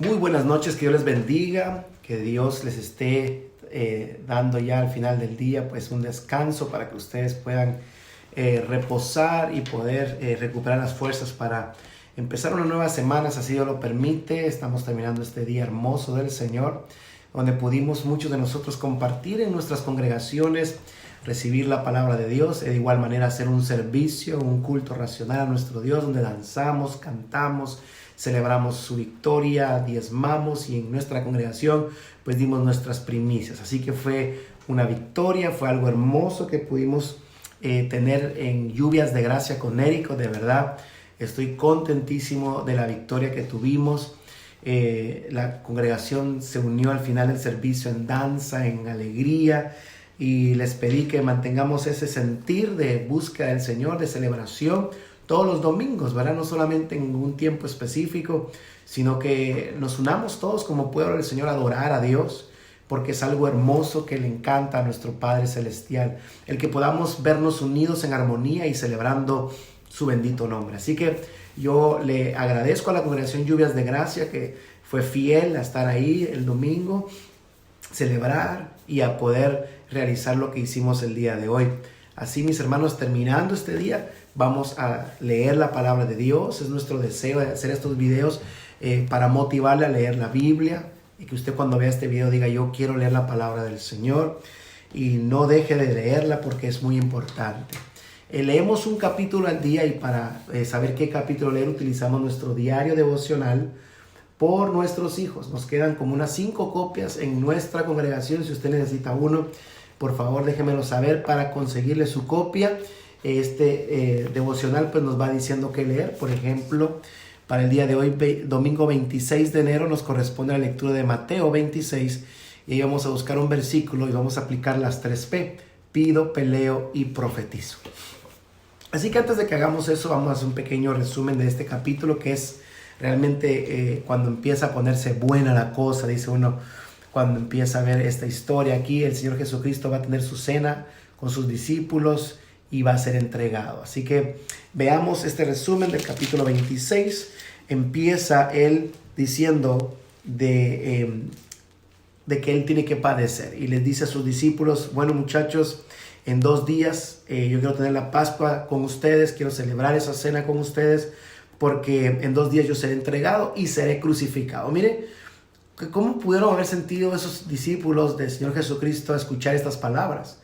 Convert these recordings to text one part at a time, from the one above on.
Muy buenas noches, que Dios les bendiga, que Dios les esté dando ya al final del día pues un descanso para que ustedes puedan reposar y poder recuperar las fuerzas para empezar una nueva semana, si así Dios lo permite. Estamos terminando este día hermoso del Señor, donde pudimos muchos de nosotros compartir en nuestras congregaciones, recibir la palabra de Dios, de igual manera hacer un servicio, un culto racional a nuestro Dios, donde danzamos, cantamos, celebramos su victoria, diezmamos y en nuestra congregación pues dimos nuestras primicias. Así que fue una victoria, fue algo hermoso que pudimos tener en Lluvias de Gracia con Érico. De verdad estoy contentísimo de la victoria que tuvimos. La congregación se unió al final del servicio en danza, en alegría, y les pedí que mantengamos ese sentir de búsqueda del Señor, de celebración todos los domingos, ¿verdad? No solamente en un tiempo específico, sino que nos unamos todos como pueblo del Señor a adorar a Dios, porque es algo hermoso que le encanta a nuestro Padre Celestial, el que podamos vernos unidos en armonía y celebrando su bendito nombre. Así que yo le agradezco a la congregación Lluvias de Gracia, que fue fiel a estar ahí el domingo, celebrar y a poder realizar lo que hicimos el día de hoy. Así, mis hermanos, terminando este día, vamos a leer la palabra de Dios. Es nuestro deseo de hacer estos videos para motivarle a leer la Biblia, y que usted cuando vea este video diga: yo quiero leer la palabra del Señor, y no deje de leerla porque es muy importante. Leemos un capítulo al día, y para saber qué capítulo leer utilizamos nuestro diario devocional por nuestros hijos. Nos quedan como unas 5 copias en nuestra congregación. Si usted necesita uno, por favor déjemelo saber para conseguirle su copia. Devocional pues nos va diciendo qué leer. Por ejemplo, para el día de hoy, domingo 26 de enero, nos corresponde la lectura de Mateo 26, y ahí vamos a buscar un versículo y vamos a aplicar las 3P: pido, peleo y profetizo. Así que antes de que hagamos eso, vamos a hacer un pequeño resumen de este capítulo, que es realmente cuando empieza a ponerse buena la cosa, dice uno, cuando empieza a ver esta historia aquí. El Señor Jesucristo va a tener su cena con sus discípulos y va a ser entregado. Así que veamos este resumen del capítulo 26. Empieza él diciendo de que él tiene que padecer, y les dice a sus discípulos: bueno, muchachos, en 2 días yo quiero tener la Pascua con ustedes, quiero celebrar esa cena con ustedes, porque en 2 días yo seré entregado y seré crucificado. Mire, ¿cómo pudieron haber sentido esos discípulos del Señor Jesucristo a escuchar estas palabras?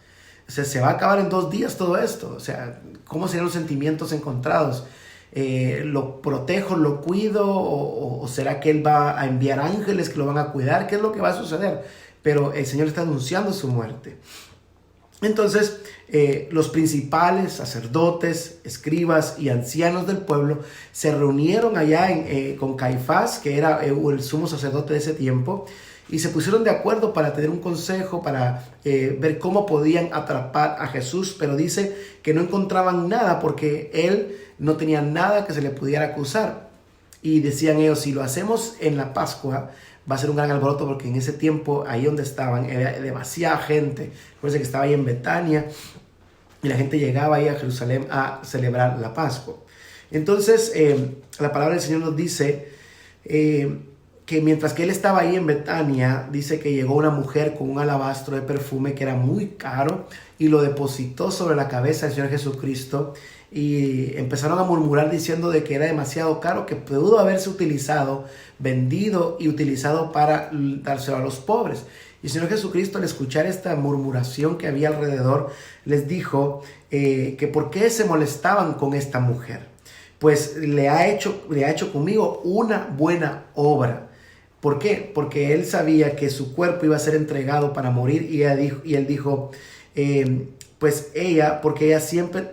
O sea, se va a acabar en 2 días todo esto. O sea, ¿cómo serían los sentimientos encontrados? ¿Lo protejo, lo cuido? ¿O será que Él va a enviar ángeles que lo van a cuidar? ¿Qué es lo que va a suceder? Pero el Señor está anunciando su muerte. Entonces, los principales sacerdotes, escribas y ancianos del pueblo se reunieron allá con Caifás, que era el sumo sacerdote de ese tiempo, y se pusieron de acuerdo para tener un consejo, para ver cómo podían atrapar a Jesús. Pero dice que no encontraban nada, porque él no tenía nada que se le pudiera acusar. Y decían ellos: si lo hacemos en la Pascua, va a ser un gran alboroto, porque en ese tiempo, ahí donde estaban, era demasiada gente. Recuerden que estaba ahí en Betania, y la gente llegaba ahí a Jerusalén a celebrar la Pascua. Entonces, la palabra del Señor nos dice que mientras que él estaba ahí en Betania, dice que llegó una mujer con un alabastro de perfume que era muy caro, y lo depositó sobre la cabeza del Señor Jesucristo. Y empezaron a murmurar diciendo de que era demasiado caro, que pudo haberse utilizado, vendido y utilizado para dárselo a los pobres. Y el Señor Jesucristo, al escuchar esta murmuración que había alrededor, les dijo que por qué se molestaban con esta mujer. Pues le ha hecho conmigo una buena obra. ¿Por qué? Porque él sabía que su cuerpo iba a ser entregado para morir, y él dijo,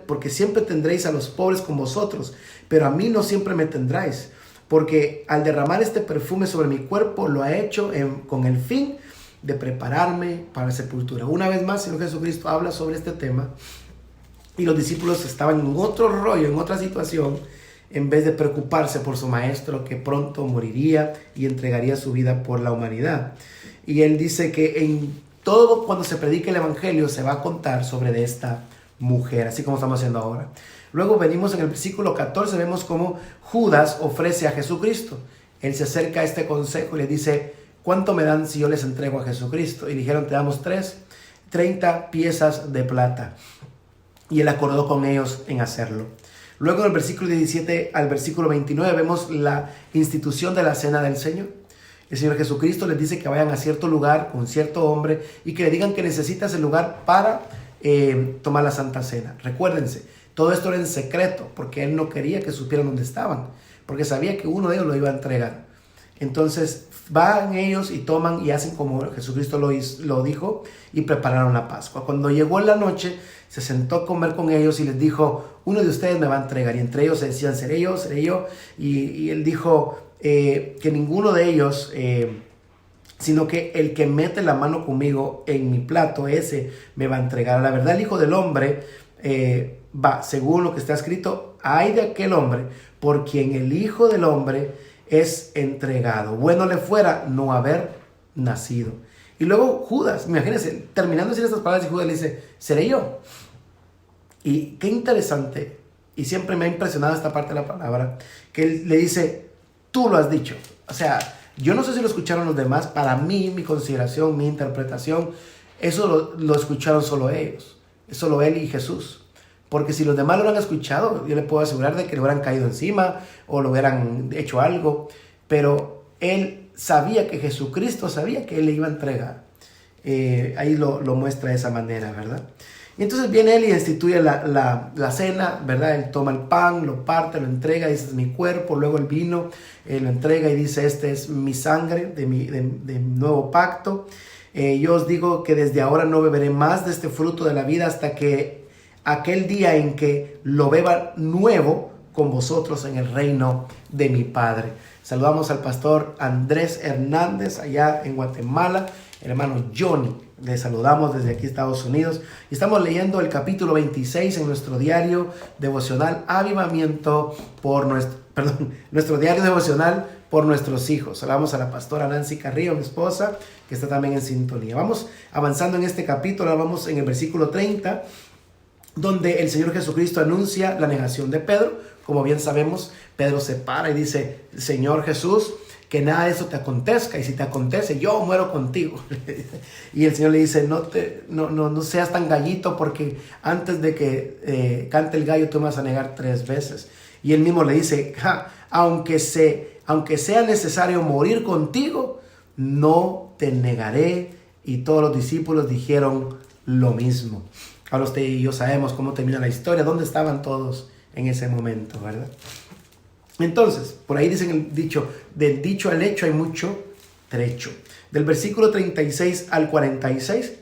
porque siempre tendréis a los pobres con vosotros, pero a mí no siempre me tendráis, porque al derramar este perfume sobre mi cuerpo lo ha hecho con el fin de prepararme para la sepultura. Una vez más, el Señor Jesucristo habla sobre este tema, y los discípulos estaban en otro rollo, en otra situación, en vez de preocuparse por su maestro, que pronto moriría y entregaría su vida por la humanidad. Y él dice que en todo, cuando se predique el evangelio, se va a contar sobre esta mujer, así como estamos haciendo ahora. Luego venimos en el versículo 14, vemos cómo Judas ofrece a Jesucristo. él se acerca a este consejo y le dice, ¿cuánto me dan si yo les entrego a Jesucristo? Y dijeron, te damos 30 piezas de plata. Y él acordó con ellos en hacerlo. Luego del versículo 17 al versículo 29 vemos la institución de la cena del Señor. El Señor Jesucristo les dice que vayan a cierto lugar con cierto hombre y que le digan que necesita ese lugar para tomar la Santa Cena. Recuérdense, todo esto era en secreto porque él no quería que supieran dónde estaban, porque sabía que uno de ellos lo iba a entregar. Entonces van ellos y toman y hacen como Jesucristo lo dijo y prepararon la Pascua. Cuando llegó la noche, se sentó a comer con ellos y les dijo, uno de ustedes me va a entregar. Y entre ellos se decían, seré yo. Y él dijo que ninguno de ellos, sino que el que mete la mano conmigo en mi plato, ese me va a entregar. La verdad, el Hijo del Hombre va, según lo que está escrito, ay de aquel hombre por quien el Hijo del Hombre es entregado. Bueno le fuera no haber nacido. Y luego Judas, imagínense, terminando de decir estas palabras, y Judas le dice, seré yo. Y qué interesante, y siempre me ha impresionado esta parte de la palabra, que él le dice, tú lo has dicho. O sea, yo no sé si lo escucharon los demás, para mí, mi consideración, mi interpretación, eso lo escucharon solo ellos, solo él y Jesús. Porque si los demás lo han escuchado, yo le puedo asegurar de que le hubieran caído encima o lo hubieran hecho algo. Pero él sabía que Jesucristo sabía que él le iba a entregar. Ahí lo muestra de esa manera, ¿verdad? Y entonces viene él y instituye la cena, ¿verdad? Él toma el pan, lo parte, lo entrega, dice, es mi cuerpo. Luego el vino, lo entrega y dice, este es mi sangre de mi nuevo pacto. Yo os digo que desde ahora no beberé más de este fruto de la vida hasta que aquel día en que lo beba nuevo con vosotros en el reino de mi Padre. Saludamos al pastor Andrés Hernández allá en Guatemala, el hermano Johnny. Le saludamos desde aquí Estados Unidos. Y estamos leyendo el capítulo 26 en nuestro diario devocional Avivamiento por nuestro diario devocional por nuestros hijos. Saludamos a la pastora Nancy Carrillo, mi esposa, que está también en sintonía. Vamos avanzando en este capítulo, vamos en el versículo 30, donde el Señor Jesucristo anuncia la negación de Pedro. Como bien sabemos, Pedro se para y dice, Señor Jesús, que nada de eso te acontezca, y si te acontece, yo muero contigo. Y el Señor le dice, no seas tan gallito, porque antes de que cante el gallo, tú me vas a negar 3 veces. Y él mismo le dice, aunque sea necesario morir contigo, no te negaré. Y todos los discípulos dijeron lo mismo. Ahora usted y yo sabemos cómo termina la historia, dónde estaban todos en ese momento, ¿verdad? Entonces, por ahí dicen el dicho, del dicho al hecho hay mucho trecho. Del versículo 36 al 46,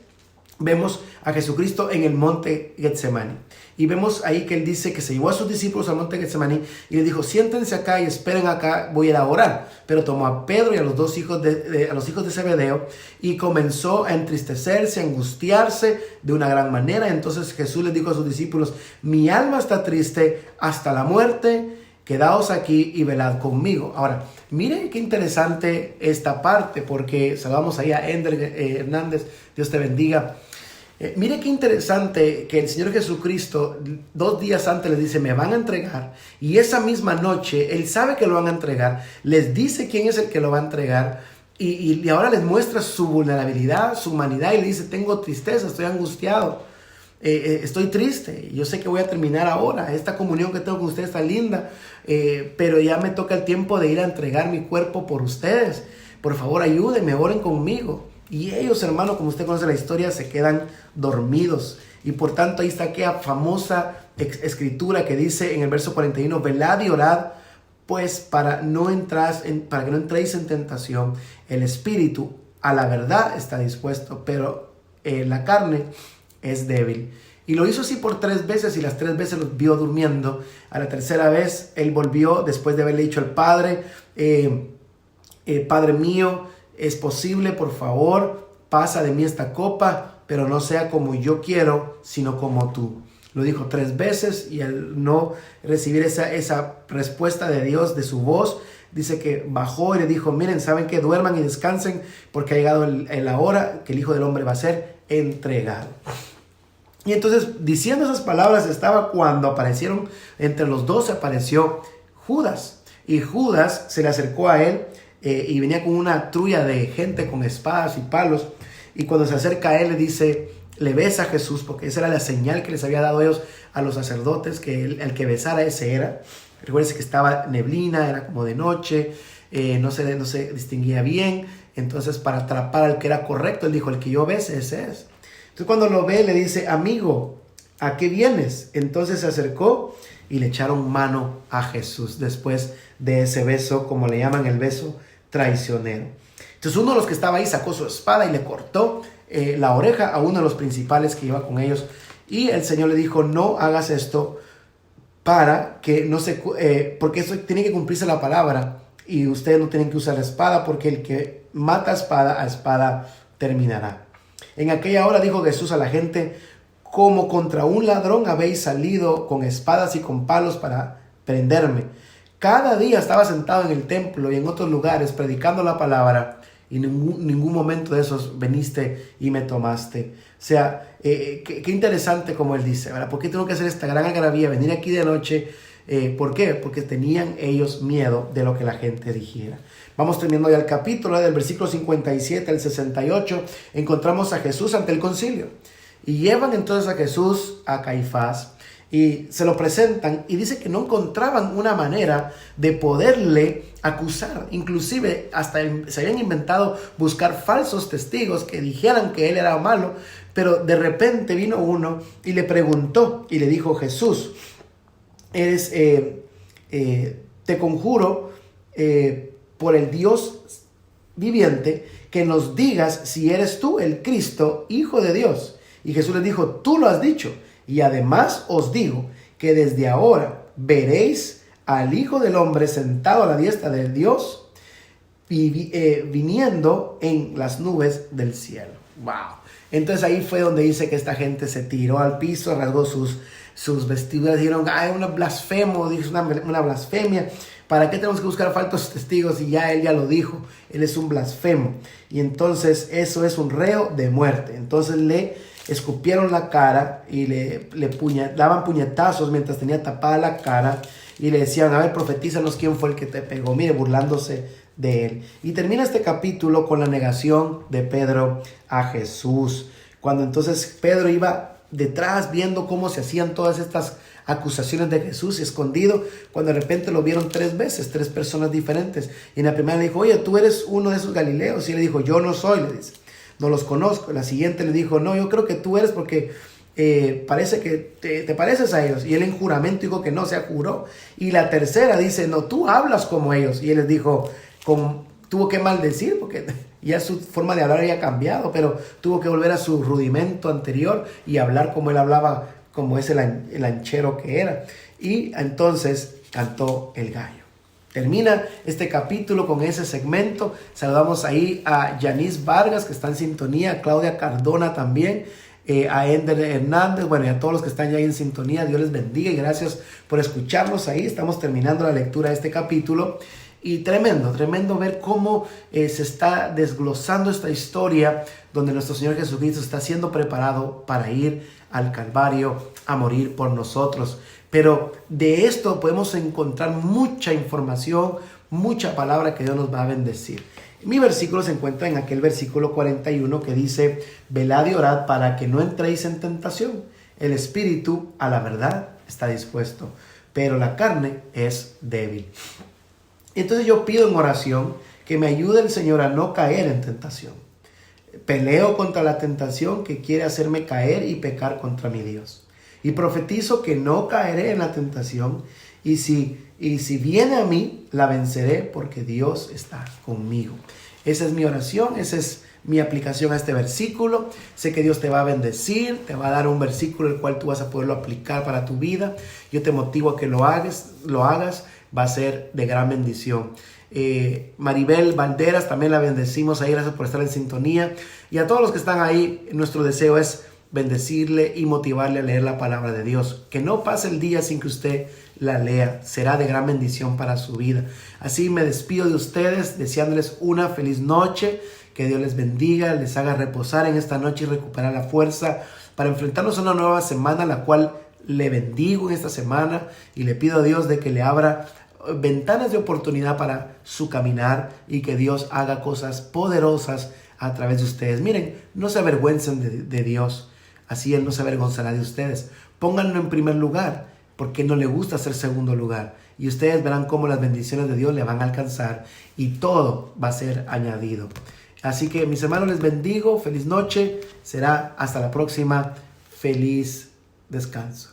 vemos a Jesucristo en el monte Getsemaní. Y vemos ahí que él dice que se llevó a sus discípulos al monte Getsemaní y les dijo, siéntense acá y esperen acá, voy a ir a orar. Pero tomó a Pedro y a los dos hijos a los hijos de Zebedeo y comenzó a entristecerse, a angustiarse de una gran manera. Entonces Jesús les dijo a sus discípulos, mi alma está triste hasta la muerte, quedaos aquí y velad conmigo. Ahora, miren qué interesante esta parte, porque saludamos ahí a Ender Hernández, Dios te bendiga. Mire qué interesante que el Señor Jesucristo 2 días antes les dice, me van a entregar, y esa misma noche, Él sabe que lo van a entregar, les dice quién es el que lo va a entregar, y ahora les muestra su vulnerabilidad, su humanidad, y le dice, tengo tristeza, estoy angustiado, estoy triste, yo sé que voy a terminar ahora, esta comunión que tengo con ustedes está linda, pero ya me toca el tiempo de ir a entregar mi cuerpo por ustedes, por favor ayúdenme, oren conmigo. Y ellos, hermano, como usted conoce la historia, se quedan dormidos. Y por tanto, ahí está aquella famosa escritura que dice en el verso 41, velad y orad, pues para que no entréis en tentación. El espíritu a la verdad está dispuesto, pero la carne es débil. Y lo hizo así por 3 veces y las 3 veces los vio durmiendo. A la tercera vez, él volvió después de haberle dicho al Padre, Padre mío, es posible, por favor, pasa de mí esta copa, pero no sea como yo quiero, sino como tú. Lo dijo 3 veces y al no recibir esa respuesta de Dios, de su voz, dice que bajó y le dijo, miren, ¿saben qué? Duerman y descansen porque ha llegado la hora que el Hijo del Hombre va a ser entregado. Y entonces, diciendo esas palabras, estaba cuando aparecieron, entre los 12 apareció Judas. Y Judas se le acercó a él y venía con una trulla de gente con espadas y palos, y cuando se acerca a él le dice, le besa a Jesús, porque esa era la señal que les había dado ellos a los sacerdotes, que el que besara ese era. Recuerden que estaba neblina, era como de noche, no se distinguía bien. Entonces, para atrapar al que era correcto, él dijo, el que yo bese, ese es. Entonces, cuando lo ve, le dice, amigo, ¿a qué vienes? Entonces se acercó y le echaron mano a Jesús después de ese beso, como le llaman, el beso traicionero. Entonces, uno de los que estaba ahí sacó su espada y le cortó la oreja a uno de los principales que iba con ellos. Y el Señor le dijo, no hagas esto para que no se... porque eso tiene que cumplirse la palabra. Y ustedes no tienen que usar la espada, porque el que mata a espada terminará. En aquella hora dijo Jesús a la gente, como contra un ladrón habéis salido con espadas y con palos para prenderme. Cada día estaba sentado en el templo y en otros lugares predicando la palabra, y ningún momento de esos viniste y me tomaste. O sea, qué interesante como él dice, ¿verdad? ¿Por qué tengo que hacer esta gran algarabía, venir aquí de noche? ¿Por qué? Porque tenían ellos miedo de lo que la gente dijera. Vamos terminando ya el capítulo, del versículo 57 al 68, encontramos a Jesús ante el concilio. Y llevan entonces a Jesús a Caifás y se lo presentan, y dice que no encontraban una manera de poderle acusar. Inclusive hasta se habían inventado buscar falsos testigos que dijeran que él era malo, pero de repente vino uno y le preguntó y le dijo, Jesús, te conjuro por el Dios viviente que nos digas si eres tú el Cristo, Hijo de Dios. Y Jesús les dijo, tú lo has dicho, y además os digo que desde ahora veréis al Hijo del Hombre sentado a la diestra de Dios, viniendo en las nubes del cielo. ¡Wow! Entonces ahí fue donde dice que esta gente se tiró al piso, rasgó sus vestiduras, dijeron, es una blasfemo, dijo una blasfemia. ¿Para qué tenemos que buscar falsos testigos? Y ya él ya lo dijo, él es un blasfemo. Y entonces eso es un reo de muerte. Entonces le escupieron la cara y le daban puñetazos mientras tenía tapada la cara, y le decían, a ver, profetízanos quién fue el que te pegó, mire, burlándose de él. Y termina este capítulo con la negación de Pedro a Jesús, cuando entonces Pedro iba detrás viendo cómo se hacían todas estas acusaciones de Jesús, escondido, cuando de repente lo vieron 3 veces, 3 personas diferentes. Y en la primera le dijo, oye, tú eres uno de esos Galileos. Y él le dijo, yo no soy, le dice, no los conozco. La siguiente le dijo, no, yo creo que tú eres, porque parece que te pareces a ellos. Y él en juramento dijo que no, se juró. Y la tercera dice, no, tú hablas como ellos. Y él les dijo, tuvo que maldecir, porque ya su forma de hablar había cambiado, pero tuvo que volver a su rudimento anterior y hablar como él hablaba, como es el lanchero que era. Y entonces cantó el gallo. Termina este capítulo con ese segmento. Saludamos ahí a Yanis Vargas, que está en sintonía, a Claudia Cardona también, a Ender Hernández, bueno, y a todos los que están ya ahí en sintonía. Dios les bendiga y gracias por escucharnos ahí. Estamos terminando la lectura de este capítulo. Y tremendo ver cómo se está desglosando esta historia, donde nuestro Señor Jesucristo está siendo preparado para ir al Calvario a morir por nosotros. Pero de esto podemos encontrar mucha información, mucha palabra que Dios nos va a bendecir. Mi versículo se encuentra en aquel versículo 41 que dice, velad y orad para que no entréis en tentación. El espíritu a la verdad está dispuesto, pero la carne es débil. Entonces yo pido en oración que me ayude el Señor a no caer en tentación. Peleo contra la tentación que quiere hacerme caer y pecar contra mi Dios. Y profetizo que no caeré en la tentación, y si viene a mí, la venceré, porque Dios está conmigo. Esa es mi oración, esa es mi aplicación a este versículo. Sé que Dios te va a bendecir, te va a dar un versículo el cual tú vas a poderlo aplicar para tu vida. Yo te motivo a que lo hagas, va a ser de gran bendición. Maribel Valderas, también la bendecimos ahí, gracias por estar en sintonía. Y a todos los que están ahí, nuestro deseo es bendecirle y motivarle a leer la palabra de Dios. Que no pase el día sin que usted la lea, será de gran bendición para su vida. Así me despido de ustedes, deseándoles una feliz noche, que Dios les bendiga, les haga reposar en esta noche y recuperar la fuerza para enfrentarnos a una nueva semana, la cual le bendigo en esta semana y le pido a Dios de que le abra ventanas de oportunidad para su caminar y que Dios haga cosas poderosas a través de ustedes. Miren, no se avergüencen de Dios, así Él no se avergonzará de ustedes. Pónganlo en primer lugar, porque no le gusta ser segundo lugar. Y ustedes verán cómo las bendiciones de Dios le van a alcanzar y todo va a ser añadido. Así que mis hermanos, les bendigo, feliz noche, será hasta la próxima, feliz descanso.